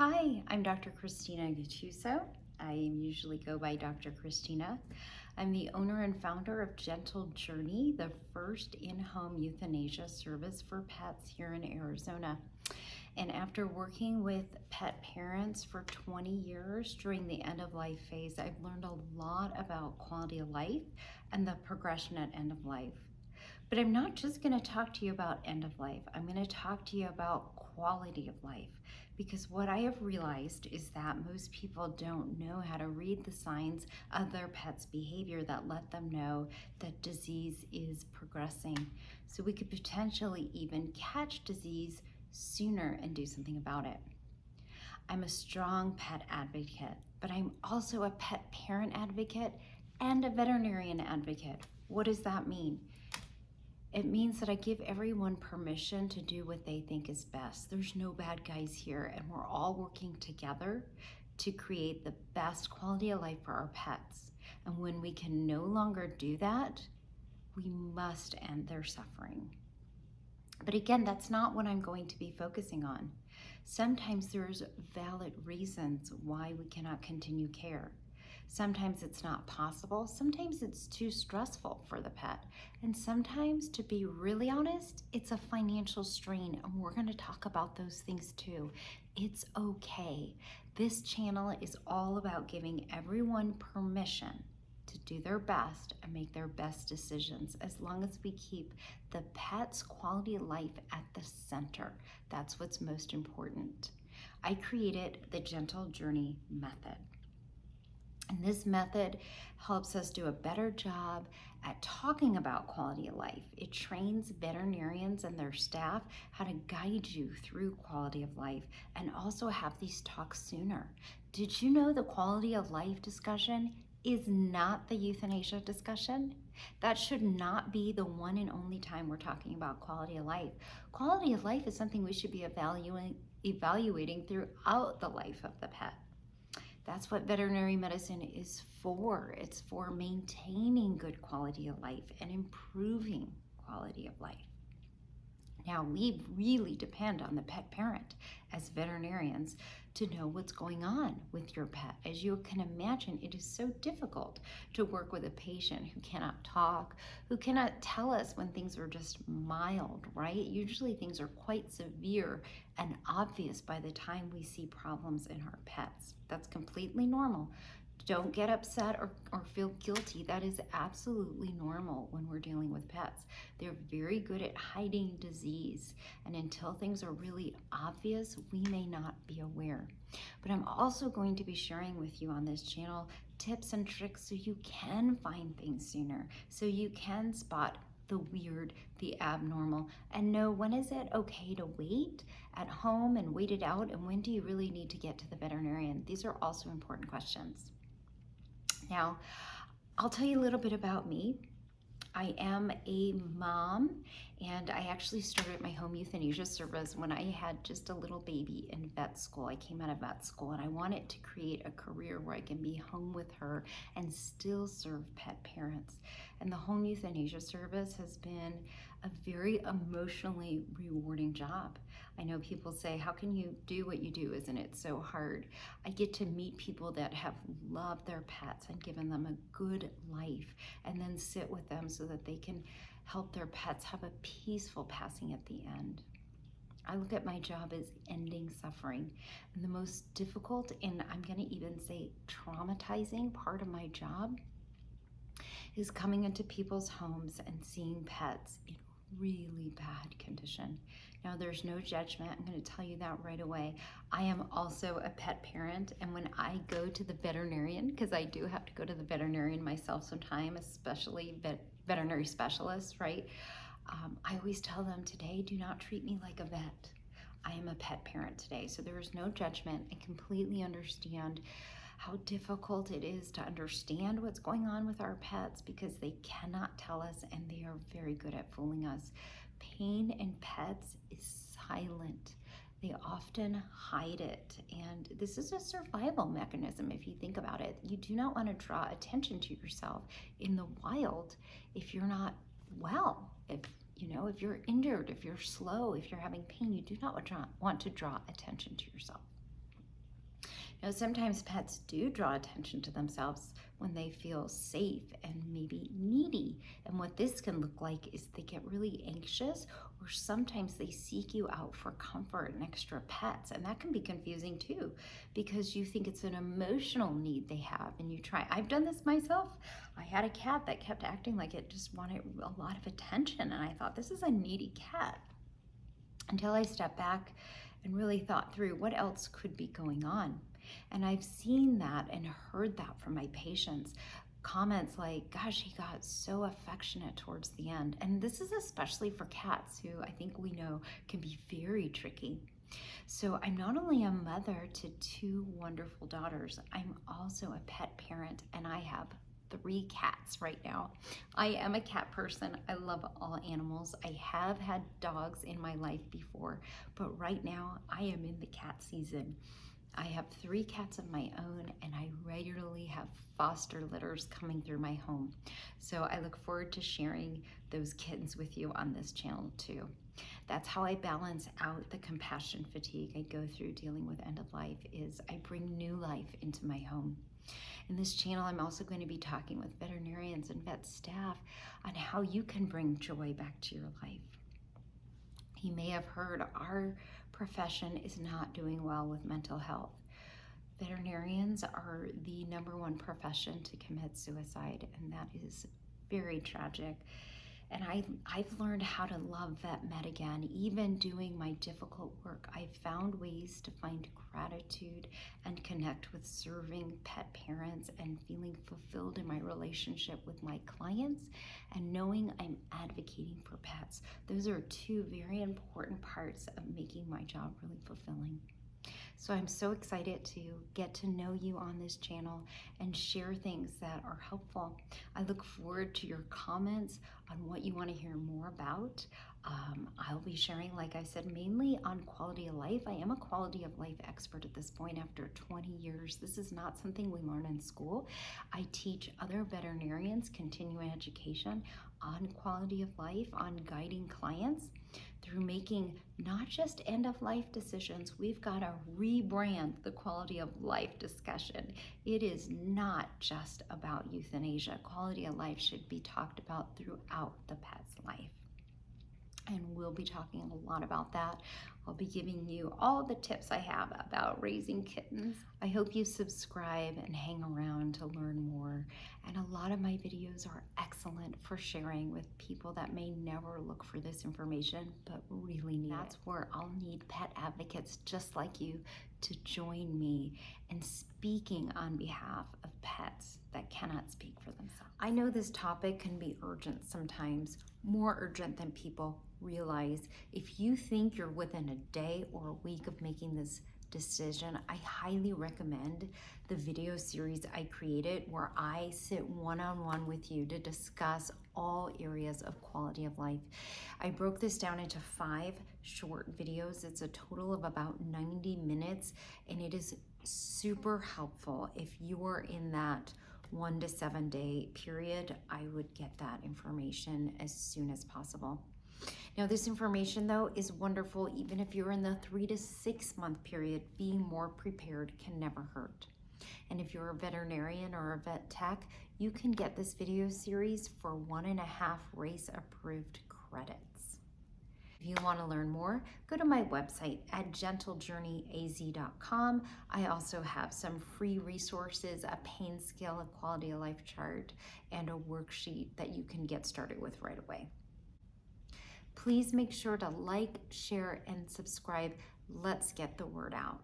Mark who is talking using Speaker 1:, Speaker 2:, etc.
Speaker 1: Hi, I'm Dr. Christina Guttuso. I usually go by Dr. Christina. I'm the owner and founder of Gentle Journey, the first in-home euthanasia service for pets here in Arizona. And after working with pet parents for 20 years during the end-of-life phase, I've learned a lot about quality of life and the progression at end of life. But I'm not just going to talk to you about end of life. I'm going to talk to you about quality of life, because what I have realized is that most people don't know how to read the signs of their pet's behavior that let them know that disease is progressing. So we could potentially even catch disease sooner and do something about it. I'm a strong pet advocate, but I'm also a pet parent advocate and a veterinarian advocate. What does that mean? It means that I give everyone permission to do what they think is best. There's no bad guys here, and we're all working together to create the best quality of life for our pets. And when we can no longer do that, we must end their suffering. But again, that's not what I'm going to be focusing on. Sometimes there's valid reasons why we cannot continue care. Sometimes it's not possible. Sometimes it's too stressful for the pet. And sometimes, to be really honest, it's a financial strain. And we're going to talk about those things too. It's okay. This channel is all about giving everyone permission to do their best and make their best decisions, as long as we keep the pet's quality of life at the center. That's what's most important. I created the Gentle Journey method. And this method helps us do a better job at talking about quality of life. It trains veterinarians and their staff how to guide you through quality of life and also have these talks sooner. Did you know the quality of life discussion is not the euthanasia discussion? That should not be the one and only time we're talking about quality of life. Quality of life is something we should be evaluating throughout the life of the pet. That's what veterinary medicine is for. It's for maintaining good quality of life and improving quality of life. Now, we really depend on the pet parent as veterinarians to know what's going on with your pet. As you can imagine, it is so difficult to work with a patient who cannot talk, who cannot tell us when things are just mild, right? Usually things are quite severe and obvious by the time we see problems in our pets. That's completely normal. Don't get upset or feel guilty. That is absolutely normal when we're dealing with pets. They're very good at hiding disease, and until things are really obvious, we may not be aware. But I'm also going to be sharing with you on this channel tips and tricks so you can find things sooner, so you can spot the weird, the abnormal, and know when is it okay to wait at home and wait it out, and when do you really need to get to the veterinarian? These are also important questions. Now, I'll tell you a little bit about me. I am a mom, and I actually started my home euthanasia service when I had just a little baby in vet school. I came out of vet school, and I wanted to create a career where I can be home with her and still serve pet parents. And the home euthanasia service has been a very emotionally rewarding job. I know people say, how can you do what you do? Isn't it so hard? I get to meet people that have loved their pets and given them a good life, and then sit with them so that they can help their pets have a peaceful passing at the end. I look at my job as ending suffering. And the most difficult, and I'm going to even say traumatizing part of my job, is coming into people's homes and seeing pets in really bad condition. Now, there's no judgment. I'm going to tell you that right away. I am also a pet parent, and when I go to the veterinarian, because I do have to go to the veterinarian myself sometime, especially veterinary specialists, right? I always tell them, today, do not treat me like a vet. I am a pet parent today, so there is no judgment. I completely understand how difficult it is to understand what's going on with our pets, because they cannot tell us, and they are very good at fooling us. Pain in pets is silent. They often hide it, and this is a survival mechanism if you think about it. You do not want to draw attention to yourself in the wild if you're not well, if you're injured, if you're slow, if you're having pain. You do not want to draw attention to yourself. Now, sometimes pets do draw attention to themselves when they feel safe and maybe needy. And what this can look like is they get really anxious, or sometimes they seek you out for comfort and extra pets. And that can be confusing too, because you think it's an emotional need they have and you try. I've done this myself. I had a cat that kept acting like it just wanted a lot of attention. And I thought, this is a needy cat. Until I stepped back and really thought through what else could be going on. And I've seen that and heard that from my patients. Comments like, gosh, he got so affectionate towards the end. And this is especially for cats, who I think we know can be very tricky. So I'm not only a mother to 2 wonderful daughters, I'm also a pet parent, and I have 3 cats right now. I am a cat person. I love all animals. I have had dogs in my life before, but right now I am in the cat season. I have 3 cats of my own, and I regularly have foster litters coming through my home. So I look forward to sharing those kittens with you on this channel too. That's how I balance out the compassion fatigue I go through dealing with end of life, is I bring new life into my home. In this channel, I'm also going to be talking with veterinarians and vet staff on how you can bring joy back to your life. You may have heard our profession is not doing well with mental health. Veterinarians are the #1 profession to commit suicide, and that is very tragic. And I've learned how to love vet med again. Even doing my difficult work, I've found ways to find gratitude and connect with serving pet parents and feeling fulfilled in my relationship with my clients, and knowing I'm advocating for pets. Those are 2 very important parts of making my job really fulfilling. So I'm so excited to get to know you on this channel and share things that are helpful. I look forward to your comments on what you want to hear more about. I'll be sharing, like I said, mainly on quality of life. I am a quality of life expert at this point after 20 years. This is not something we learn in school. I teach other veterinarians continuing education on quality of life, on guiding clients through making not just end-of-life decisions. We've got to rebrand the quality of life discussion. It is not just about euthanasia. Quality of life should be talked about throughout the pet's life. And we'll be talking a lot about that. I'll be giving you all the tips I have about raising kittens. I hope you subscribe and hang around to learn more. And a lot of my videos are excellent for sharing with people that may never look for this information, but really need it. That's where I'll need pet advocates just like you to join me in speaking on behalf of pets that cannot speak for themselves. I know this topic can be urgent sometimes, more urgent than people realize. If you think you're within a day or a week of making this decision, I highly recommend the video series I created, where I sit one-on-one with you to discuss all areas of quality of life. I broke this down into 5 short videos. It's a total of about 90 minutes, and it is super helpful if you are in that 1 to 7 day period. I would get that information as soon as possible. Now, this information, though, is wonderful even if you're in the 3 to 6 month period. Being more prepared can never hurt. And if you're a veterinarian or a vet tech, you can get this video series for 1.5 race approved credits. If you want to learn more, go to my website at gentlejourneyaz.com. I also have some free resources, a pain scale, a quality of life chart, and a worksheet that you can get started with right away. Please make sure to like, share, and subscribe. Let's get the word out.